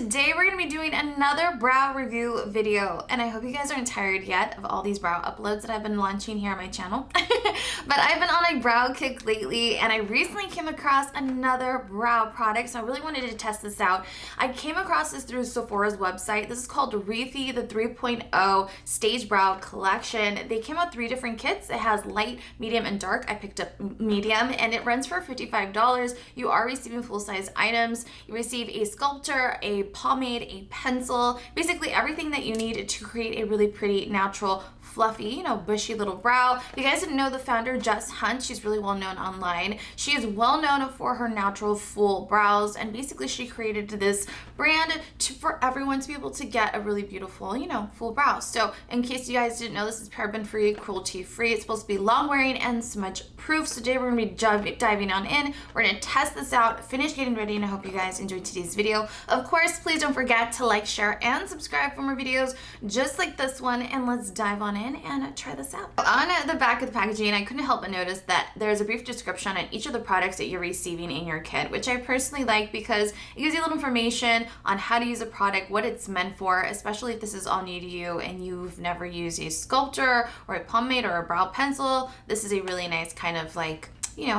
today we're going to be doing another brow review video, and I hope you guys aren't tired yet of all these brow uploads that I've been launching here on my channel. But I've been on a brow kick lately, and I recently came across another brow product, so I really wanted to test this out. I came across this through Sephora's website. This is called REFY 3.0 Stage Brow Collection. They came out 3 different kits. It has light, medium, and dark. I picked up medium, and it runs for $55. You are receiving full-size items. You receive a sculptor, a pomade, a pencil, basically everything that you need to create a really pretty, natural, fluffy, bushy little brow. If you guys didn't know the founder, Jess Hunt, she's really well known online. She is well known for her natural full brows, and basically she created this brand for everyone to be able to get a really beautiful, full brow. So in case you guys didn't know, this is paraben-free, cruelty-free. It's supposed to be long-wearing and smudge-proof. So today we're going to be diving on in. We're going to test this out, finish getting ready, and I hope you guys enjoyed today's video. Of course, please don't forget to like, share, and subscribe for more videos just like this one, and let's dive on in and try this out. On the back of the packaging, I couldn't help but notice that there's a brief description on each of the products that you're receiving in your kit, which I personally like because it gives you a little information on how to use a product, what it's meant for, especially if this is all new to you and you've never used a sculptor or a pomade or a brow pencil. This is a really nice kind of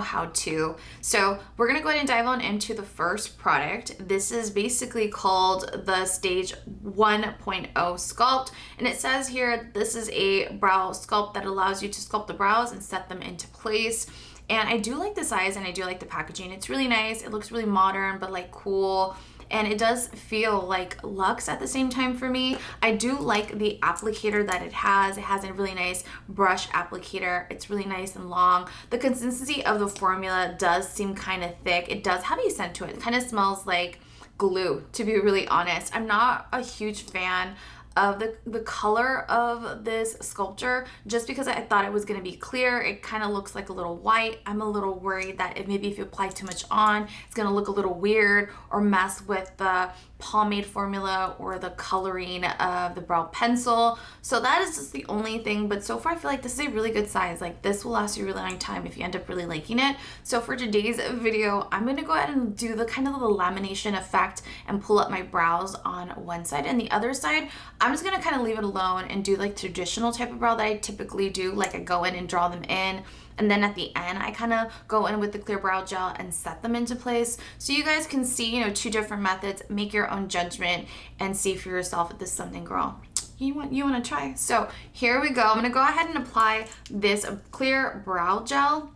how to. So we're gonna go ahead and dive on into the first product. This is basically called the Stage 1.0 Sculpt, and it says here this is a brow sculpt that allows you to sculpt the brows and set them into place. And I do like the size and I do like the packaging. It's really nice. It looks really modern but cool. And it does feel like luxe at the same time for me. I do like the applicator that it has. It has a really nice brush applicator. It's really nice and long. The consistency of the formula does seem kind of thick. It does have a scent to it. It kind of smells like glue, to be really honest. I'm not a huge fan of the color of this sculpture, just because I thought it was going to be clear. It kind of looks like a little white. I'm a little worried that maybe if you apply too much on, it's going to look a little weird or mess with the pomade formula or the coloring of the brow pencil. So that is just the only thing, but so far I feel like this is a really good size. This will last you a really long time if you end up really liking it. So for today's video, I'm going to go ahead and do the kind of the lamination effect and pull up my brows on one side, and the other side I'm just going to kind of leave it alone and do traditional type of brow that I typically do. I go in and draw them in, and then at the end I kind of go in with the clear brow gel and set them into place. So you guys can see 2 different methods, make your own judgment and see for yourself if this is something, girl, you want to try. So here we go. I'm going to go ahead and apply this clear brow gel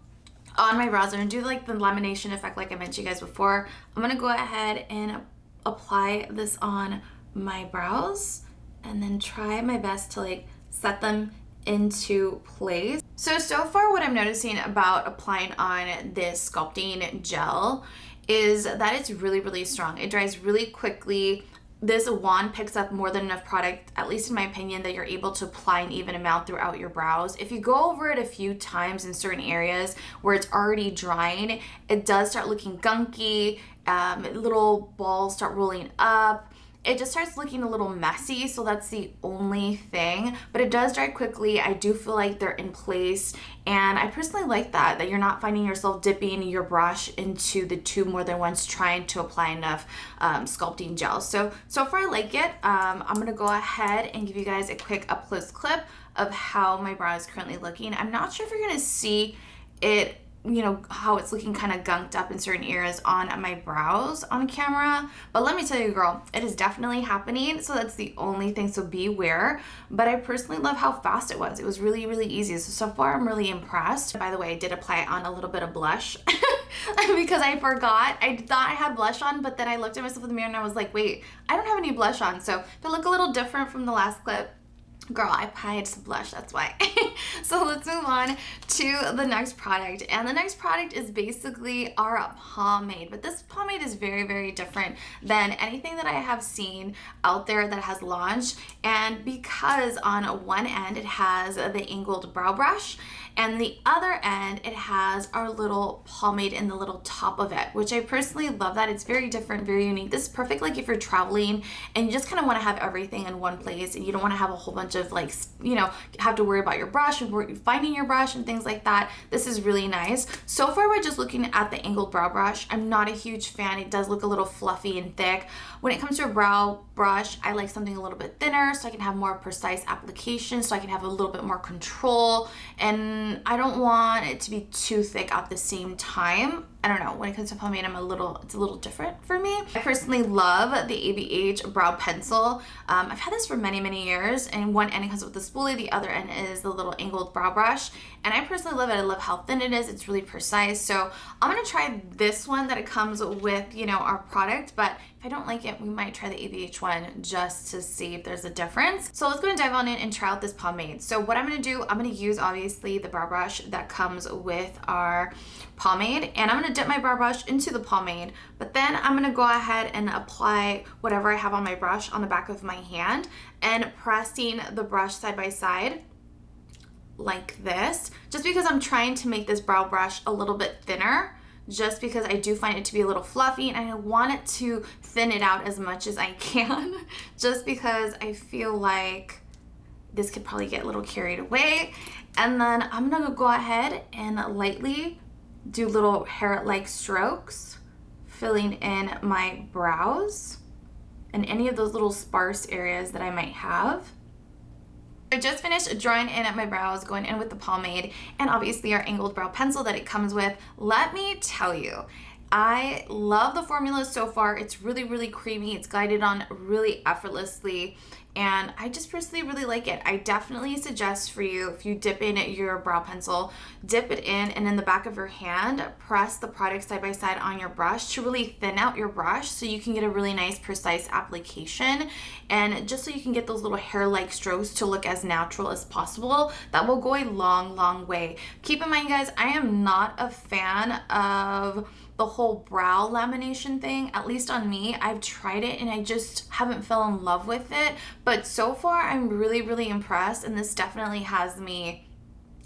on my brows. I'm going to do the lamination effect like I mentioned you guys before. I'm going to go ahead and apply this on my brows and then try my best to set them into place. So far what I'm noticing about applying on this sculpting gel is that it's really, really strong. It dries really quickly. This wand picks up more than enough product, at least in my opinion, that you're able to apply an even amount throughout your brows. If you go over it a few times in certain areas where it's already drying, it does start looking gunky, little balls start rolling up. It just starts looking a little messy, so that's the only thing. But it does dry quickly. I do feel like they're in place, and I personally like that you're not finding yourself dipping your brush into the tube more than once trying to apply enough sculpting gel. So far I like it. I'm gonna go ahead and give you guys a quick up close clip of how my brow is currently looking. I'm not sure if you're gonna see it, how it's looking kind of gunked up in certain areas on my brows on camera, but let me tell you, girl, it is definitely happening. So that's the only thing, so beware. But I personally love how fast it was. It was really, really easy. So far I'm really impressed. By the way, I did apply on a little bit of blush because I forgot. I thought I had blush on, but then I looked at myself in the mirror and I was like, wait, I don't have any blush on. So if I look a little different from the last clip, girl, I applied some blush, that's why. So let's move on to the next product. And the next product is basically our pomade. But this pomade is very, very different than anything that I have seen out there that has launched. And because on one end it has the angled brow brush, and the other end, it has our little pomade in the little top of it, which I personally love that. It's very different, very unique. This is perfect like if you're traveling and you just kind of want to have everything in one place and you don't want to have a whole bunch of like, you know, have to worry about your brush and finding your brush and things like that. This is really nice. So far we're just looking at the angled brow brush. I'm not a huge fan. It does look a little fluffy and thick. When it comes to a brow brush, I like something a little bit thinner so I can have more precise application, so I can have a little bit more control, and I don't want it to be too thick at the same time. I don't know, when it comes to pomade, it's a little different for me. I personally love the ABH brow pencil. I've had this for many years, and one end comes with the spoolie, the other end is the little angled brow brush, and I personally love it. I love how thin it is. It's really precise. So I'm gonna try this one that it comes with, you know, our product, but if I don't like it, we might try the ABH one just to see if there's a difference. So let's go and dive on in and try out this pomade. So what I'm gonna do, I'm gonna use obviously the brow brush that comes with our pomade, and I'm gonna dip my brow brush into the pomade, but then I'm gonna go ahead and apply whatever I have on my brush on the back of my hand and pressing the brush side by side like this, just because I'm trying to make this brow brush a little bit thinner, just because I do find it to be a little fluffy and I want it to thin it out as much as I can, just because I feel like this could probably get a little carried away. And then I'm gonna go ahead and lightly do little hair-like strokes, filling in my brows and any of those little sparse areas that I might have. I just finished drawing in at my brows, going in with the pomade and obviously our angled brow pencil that it comes with. Let me tell you, I love the formula so far. It's really creamy. It's glided on really effortlessly, and I just personally really like it. I definitely suggest for you, if you dip in your brow pencil, dip it in, and in the back of your hand, press the product side by side on your brush to really thin out your brush so you can get a really nice precise application, and just so you can get those little hair-like strokes to look as natural as possible. That will go a long way. Keep in mind, guys, I am not a fan of the whole brow lamination thing. At least on me, I've tried it and I just haven't fell in love with it, but so far I'm really impressed, and this definitely has me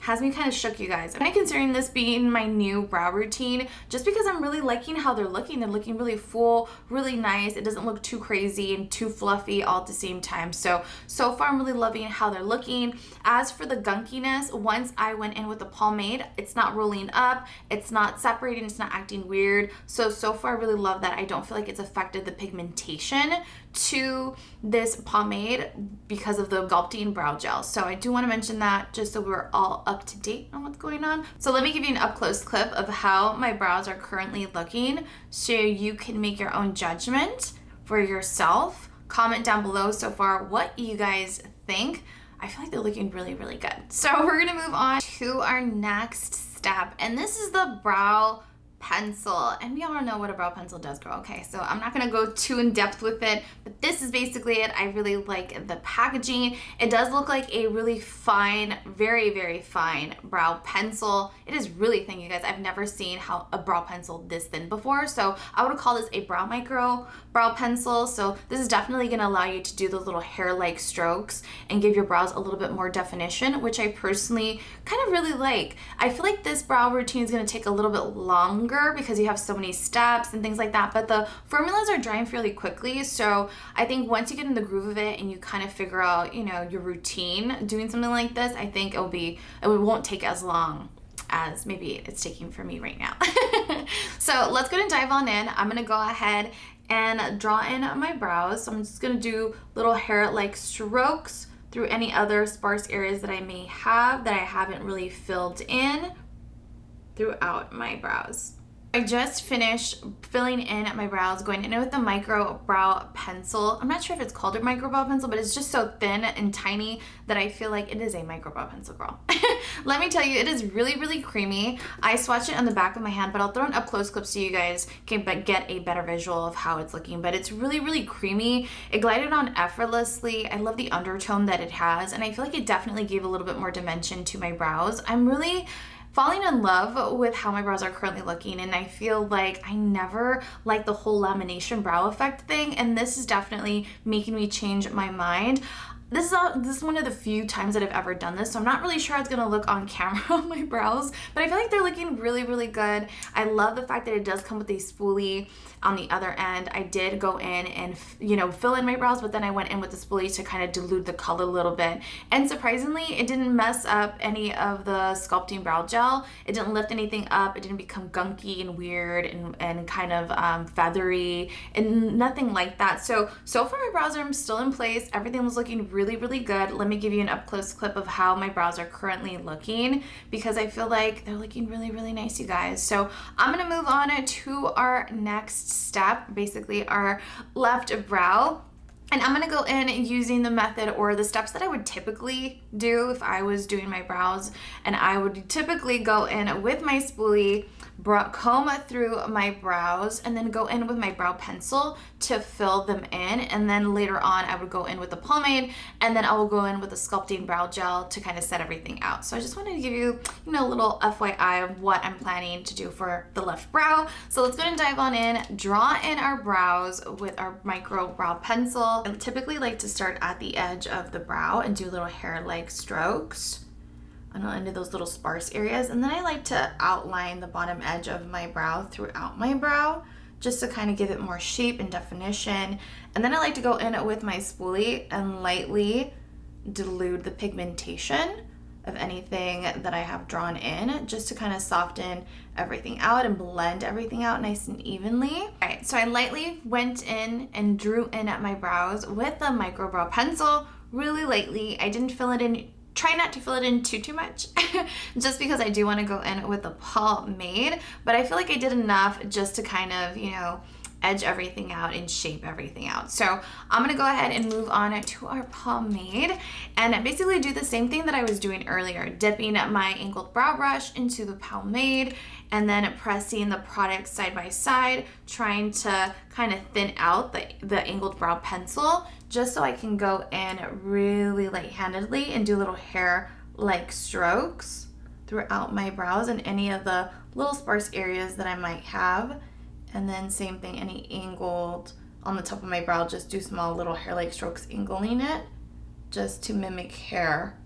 kind of shook, you guys. I'm kind of considering this being my new brow routine just because I'm really liking how they're looking. They're looking really full, really nice. It doesn't look too crazy and too fluffy all at the same time. So far I'm really loving how they're looking. As for the gunkiness, once I went in with the pomade, it's not rolling up, it's not separating, it's not acting weird. So far I really love that. I don't feel like it's affected the pigmentation to this pomade because of the sculpting brow gel. So I do want to mention that just so we're all up to date on what's going on. So let me give you an up close clip of how my brows are currently looking so you can make your own judgment for yourself. Comment down below so far what you guys think. I feel like they're looking really good. So we're gonna move on to our next step, and this is the brow pencil, and we all know what a brow pencil does, girl. Okay, so I'm not gonna go too in depth with it, but this is basically it. I really like the packaging. It does look like a really fine, very fine brow pencil. It is really thin, you guys. I've never seen how a brow pencil this thin before, so I would call this a brow micro brow pencil. So this is definitely gonna allow you to do those little hair-like strokes and give your brows a little bit more definition, which I personally kind of really like. I feel like this brow routine is gonna take a little bit longer because you have so many steps and things like that, but the formulas are drying fairly quickly. So I think once you get in the groove of it and you kind of figure out, you know, your routine doing something like this, I think it won't take as long as maybe it's taking for me right now. So let's go and dive on in. I'm gonna go ahead and draw in my brows. So I'm just gonna do little hair-like strokes through any other sparse areas that I may have that I haven't really filled in throughout my brows. I just finished filling in my brows, going in with the micro brow pencil. I'm not sure if it's called a micro brow pencil, but it's just so thin and tiny that I feel like it is a micro brow pencil, girl. Let me tell you, it is really creamy. I swatched it on the back of my hand, but I'll throw an up close clip so you guys can get a better visual of how it's looking. But it's really creamy. It glided on effortlessly. I love the undertone that it has, and I feel like it definitely gave a little bit more dimension to my brows. I'm really falling in love with how my brows are currently looking, and I feel like I never liked the whole lamination brow effect thing, and this is definitely making me change my mind. This is one of the few times that I've ever done this, so I'm not really sure how it's gonna look on camera on my brows, but I feel like they're looking really, really good. I love the fact that it does come with a spoolie on the other end. I did go in and, you know, fill in my brows, but then I went in with the spoolie to kind of dilute the color a little bit. And surprisingly, it didn't mess up any of the sculpting brow gel. It didn't lift anything up. It didn't become gunky and weird and kind of feathery and nothing like that. So far my brows are still in place. Everything was looking really, really good. Let me give you an up close clip of how my brows are currently looking, because I feel like they're looking really, really nice, you guys. So I'm gonna move on to our next step, basically our left brow. And I'm gonna go in using the method or the steps that I would typically do if I was doing my brows. And I would typically go in with my spoolie, comb through my brows, and then go in with my brow pencil to fill them in. And then later on, I would go in with the pomade, and then I will go in with the sculpting brow gel to kind of set everything out. So I just wanted to give you, you know, a little FYI of what I'm planning to do for the left brow. So let's go ahead and dive on in, draw in our brows with our micro brow pencil. I typically like to start at the edge of the brow and do little hair-like strokes into those little sparse areas. And then I like to outline the bottom edge of my brow throughout my brow, just to kind of give it more shape and definition. And then I like to go in with my spoolie and lightly dilute the pigmentation of anything that I have drawn in, just to kind of soften everything out and blend everything out nice and evenly. All right, so I lightly went in and drew in at my brows with the micro brow pencil, really lightly. I didn't fill it in. Try not to fill it in too much, just because I do want to go in with the pomade, but I feel like I did enough just to kind of, you know, edge everything out and shape everything out. So I'm gonna go ahead and move on to our pomade and basically do the same thing that I was doing earlier, dipping my angled brow brush into the pomade and then pressing the product side by side, trying to kind of thin out the angled brow pencil, just so I can go in really light-handedly and do little hair-like strokes throughout my brows and any of the little sparse areas that I might have. And then same thing, any angled on the top of my brow, just do small little hair-like strokes, angling it, just to mimic hair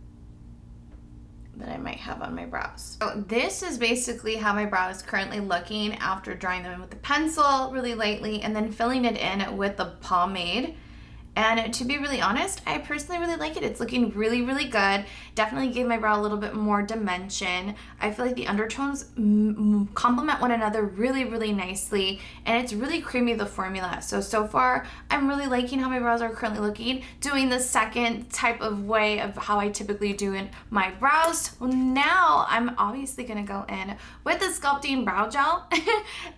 that I might have on my brows. So this is basically how my brow is currently looking after drawing them in with the pencil really lightly and then filling it in with the pomade. And to be really honest, I personally really like it. It's looking really, really good. Definitely gave my brow a little bit more dimension. I feel like the undertones complement one another really, really nicely. And it's really creamy, the formula. So far, I'm really liking how my brows are currently looking. Doing the second type of way of how I typically do in my brows. Well, now I'm obviously gonna go in with the sculpting brow gel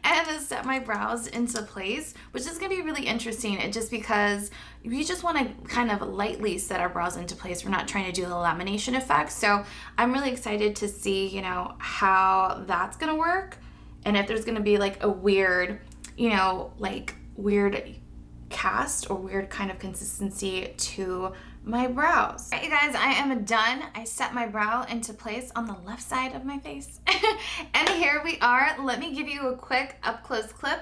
and set my brows into place, which is gonna be really interesting just because we just want to kind of lightly set our brows into place. We're not trying to do the lamination effect. So I'm really excited to see, you know, how that's going to work. And if there's going to be like a weird, you know, like weird cast or weird kind of consistency to my brows. All right, you guys, I am done. I set my brow into place on the left side of my face. And here we are. Let me give you a quick up close clip,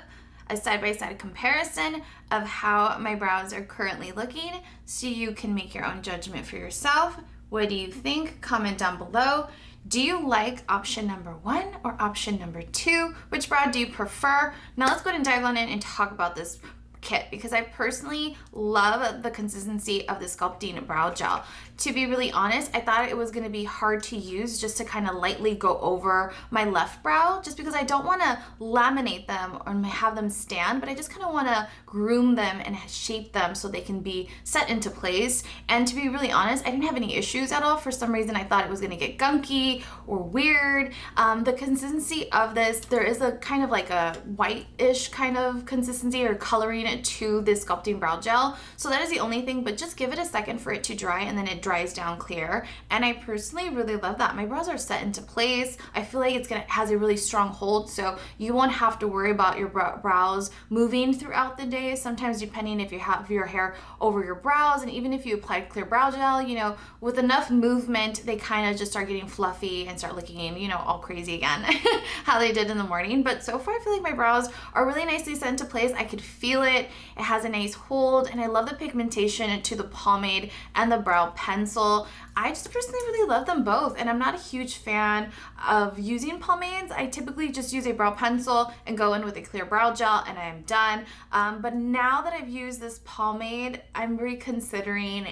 a side-by-side comparison of how my brows are currently looking, so you can make your own judgment for yourself. What do you think? Comment down below. Do you like option number 1 or option number 2? Which brow do you prefer? Now let's go ahead and dive on in and talk about this kit, because I personally love the consistency of the sculpting brow gel. To be really honest, I thought it was going to be hard to use just to kind of lightly go over my left brow, just because I don't want to laminate them or have them stand, but I just kind of want to groom them and shape them so they can be set into place. And to be really honest, I didn't have any issues at all. For some reason, I thought it was going to get gunky or weird. The consistency of this, there is a kind of like a white-ish kind of consistency or coloring to this sculpting brow gel. So that is the only thing, but just give it a second for it to dry, and then it dries down clear. And I personally really love that. My brows are set into place. I feel like has a really strong hold, so you won't have to worry about your brows moving throughout the day. Sometimes depending if you have your hair over your brows, and even if you applied clear brow gel, you know, with enough movement, they kind of just start getting fluffy and start looking, you know, all crazy again, how they did in the morning. But so far, I feel like my brows are really nicely set into place. I could feel it. it. It has a nice hold, and I love the pigmentation to the pomade and the brow pencil. I just personally really love them both, and I'm not a huge fan of using pomades. I typically just use a brow pencil and go in with a clear brow gel, and I am done. But now that I've used this pomade, I'm reconsidering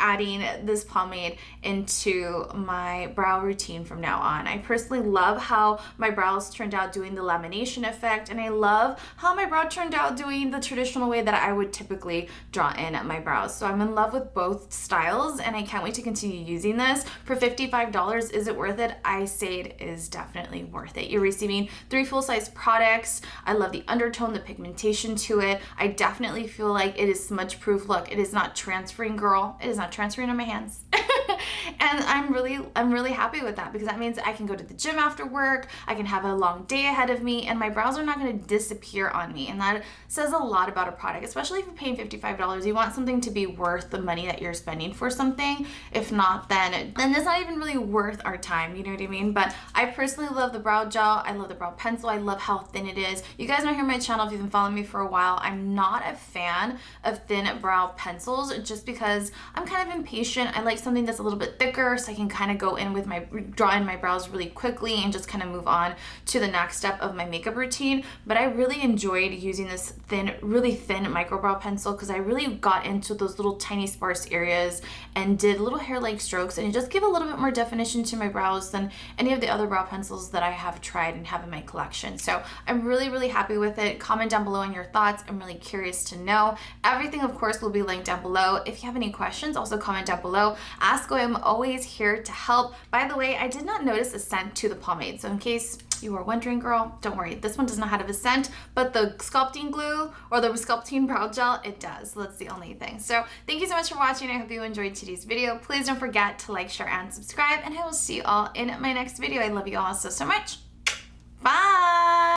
adding this pomade into my brow routine from now on. I personally love how my brows turned out doing the lamination effect, and I love how my brow turned out doing the traditional way that I would typically draw in my brows. So I'm in love with both styles, and I can't wait to continue using this. For $55, is it worth it? I say it is definitely worth it. You're receiving 3 full-size products. I love the undertone, the pigmentation to it. I definitely feel like it is smudge proof. Look, it is not transferring, girl. It is not transferring on my hands. And I'm really happy with that, because that means I can go to the gym after work, I can have a long day ahead of me, and my brows are not going to disappear on me. And that says a lot about a product, especially if you're paying $55. You want something to be worth the money that you're spending for something. If not, then it's not even really worth our time, you know what I mean? But I personally love the brow gel. I love the brow pencil. I love how thin it is. You guys know here on my channel, if you've been following me for a while, I'm not a fan of thin brow pencils, just because I'm kind of impatient. I like something that's a little bit thicker, so I can kind of go in with draw in my brows really quickly and just kind of move on to the next step of my makeup routine. But I really enjoyed using this really thin micro brow pencil, because I really got into those little tiny sparse areas and did little hair-like strokes, and it just gave a little bit more definition to my brows than any of the other brow pencils that I have tried and have in my collection. So I'm really happy with it. Comment down below on your thoughts. I'm really curious to know. Everything, of course, will be linked down below. If you have any questions, also comment down below. Ask away. I'm always here to help. By the way, I did not notice a scent to the pomade, so in case you were wondering, girl, don't worry. This one does not have a scent, but the sculpting glue or the sculpting brow gel, it does. So that's the only thing. So thank you so much for watching. I hope you enjoyed today's video. Please don't forget to like, share, and subscribe, and I will see you all in my next video. I love you all so much. Bye.